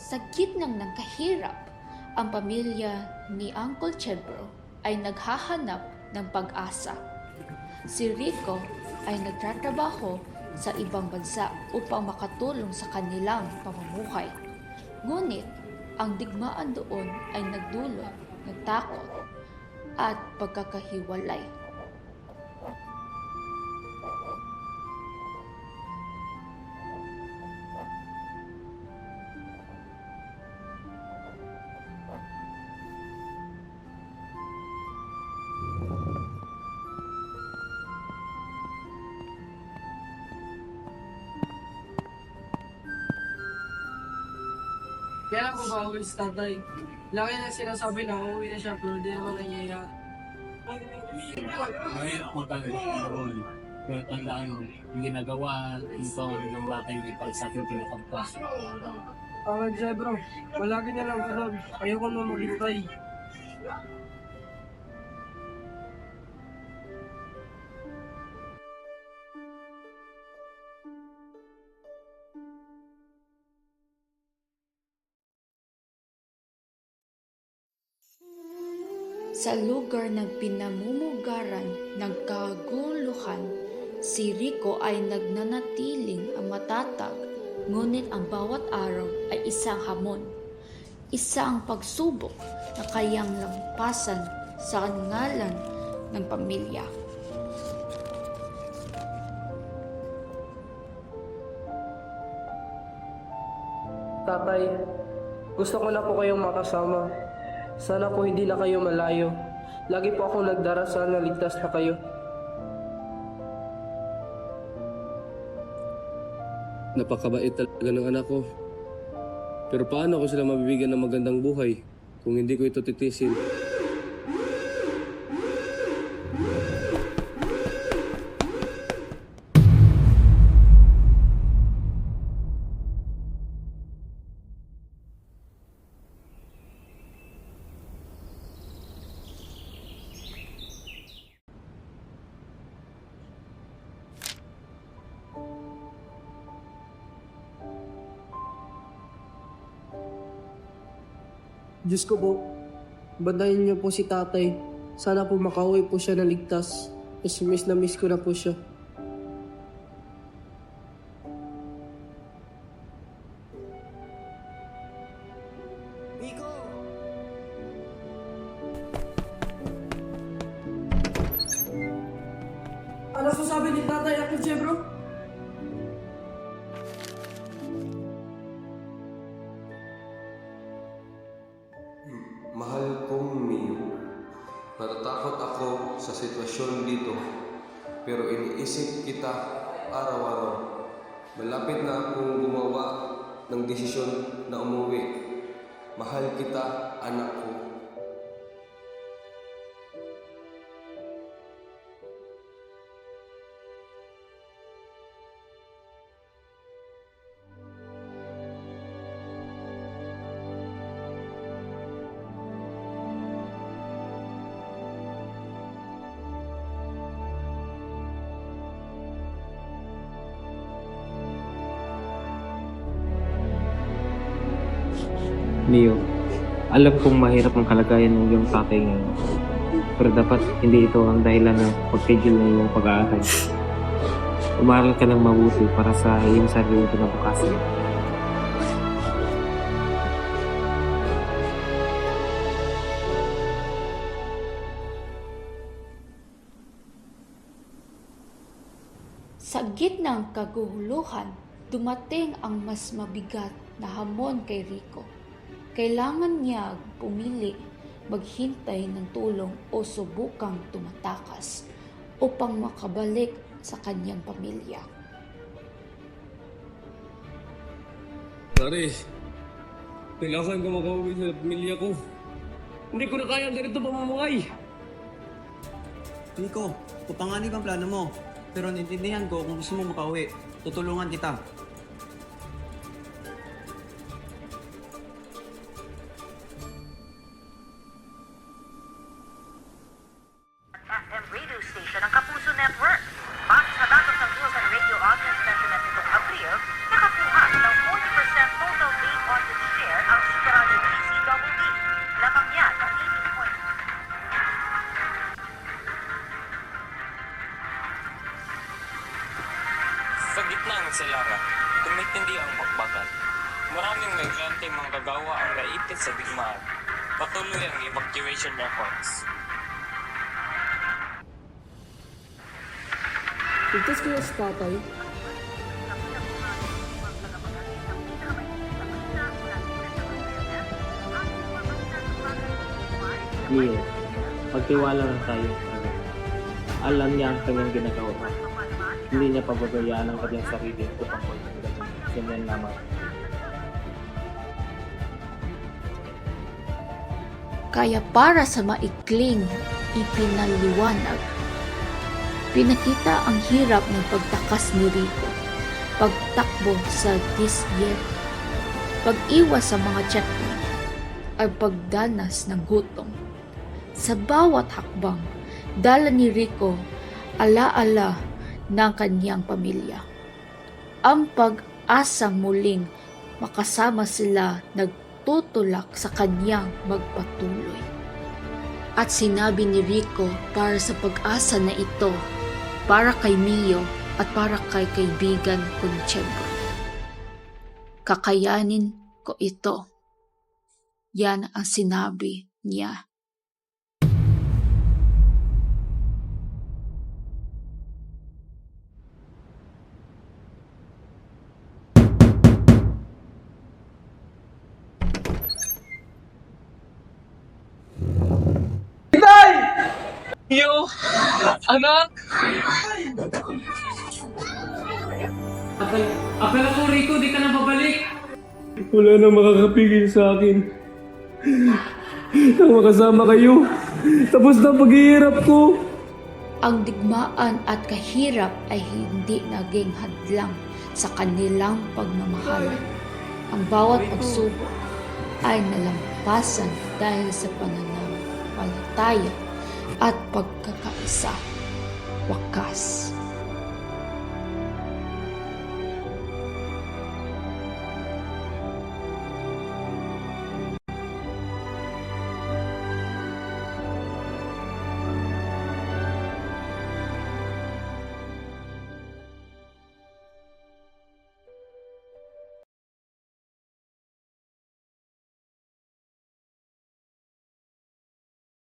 Sa gitnang ng kahirap, ang pamilya ni Uncle Chedro ay naghahanap ng pag-asa. Si Rico ay nagtatrabaho sa ibang bansa upang makatulong sa kanilang pamumuhay. Ngunit, ang digmaan doon ay nagdulot ng takot at pagkakahiwalay. Kaya ako ba uwi sa tatay? Laki na sinasabi na uuwi na siya pero di naman nangyayari. Mahirap magkakaroon. Pero tandaan mo, yung ginagawa ito ng batay yung pagsakit yung kapwas. Siya bro, malagi na lang kasab. Ayoko na maghintay. Sa lugar ng pinamumugaran ng kaguluhan, si Rico ay nagnanatiling matatag, ngunit ang bawat araw ay isang hamon, isang pagsubok na kayang lampasan sa ngalan ng pamilya. Tatay, gusto ko na po kayong makasama. Sana po hindi na kayo malayo. Lagi po akong nagdarasal na ligtas na kayo. Napakabait talaga ng anak ko. Pero paano ko sila mabibigyan ng magandang buhay kung hindi ko ito titisin? Diyos ko po, bantayan niyo po si tatay. Sana po makauwi po siya ng ligtas. Kasi miss na miss ko na po siya. Ano sasabi ni tatay ako, bro? Mahal kong Mio, natatakot ako sa sitwasyon dito, pero iniisip kita araw-araw. Malapit na akong gumawa ng desisyon na umuwi. Mahal kita, anak ko. Leo, alam kong mahirap ang kalagayan ng iyong tatay ngayon. Pero dapat hindi ito ang dahilan ng pagtigil ng iyong pag-aaral. Umaral ka ng mabuti para sa iyong sarili kinabukasan. Sa gitnang kaguluhan, dumating ang mas mabigat na hamon kay Rico. Kailangan niya pumili, maghintay ng tulong o subukang tumatakas upang makabalik sa kanyang pamilya. Pare, kailangan ko makauwi sa pamilya ko. Hindi ko na kaya ang ganito pamumuhay. Rico, papanganib ang plano mo. Pero naintindihan ko kung gusto mo makauwi. Tutulungan kita. FM radio station ng Kapuso Network. Base sa datos ng Nielsen Radio Audience Sentiment nitong Abril, nakakuha ng 40% total paid audience share si Lara, tumitindi ang pagbagal. Maraming migrante manggagawa ang naipit sa digmaan. Patuloy ang evacuation efforts. Ligtas kayo sa tatay. Leo, pagtiwala lang tayo. Alam niya ang kanyang ginagawa. Hindi niya pababayaan ang kanyang sarili upang ganyan lamang. Kaya para sa maikling ipinaliwanag, pinakita ang hirap ng pagtakas ni Rico, pagtakbo sa disyerto, pag-iwas sa mga checkpoint, at pagdanas ng gutom. Sa bawat hakbang, dala ni Rico alaala ng kanyang pamilya. Ang pag-asang muling makasama sila nagtutulak sa kanyang magpatuloy. At sinabi ni Rico para sa pag-asa na ito, para kay Mio at para kay kaibigan ko ni Chebro. Kakayanin ko ito. Yan ang sinabi niya. Yo! Anak! Akala ko, Rico, di ka na babalik. Wala nang makakapigil sa akin. Nang makasama kayo, tapos na ang paghihirap ko. Ang digmaan at kahirap ay hindi naging hadlang sa kanilang pagmamahalan. Ang bawat pagsubok ay nalampasan dahil sa pananampalataya at pagkakaisa. Wakas.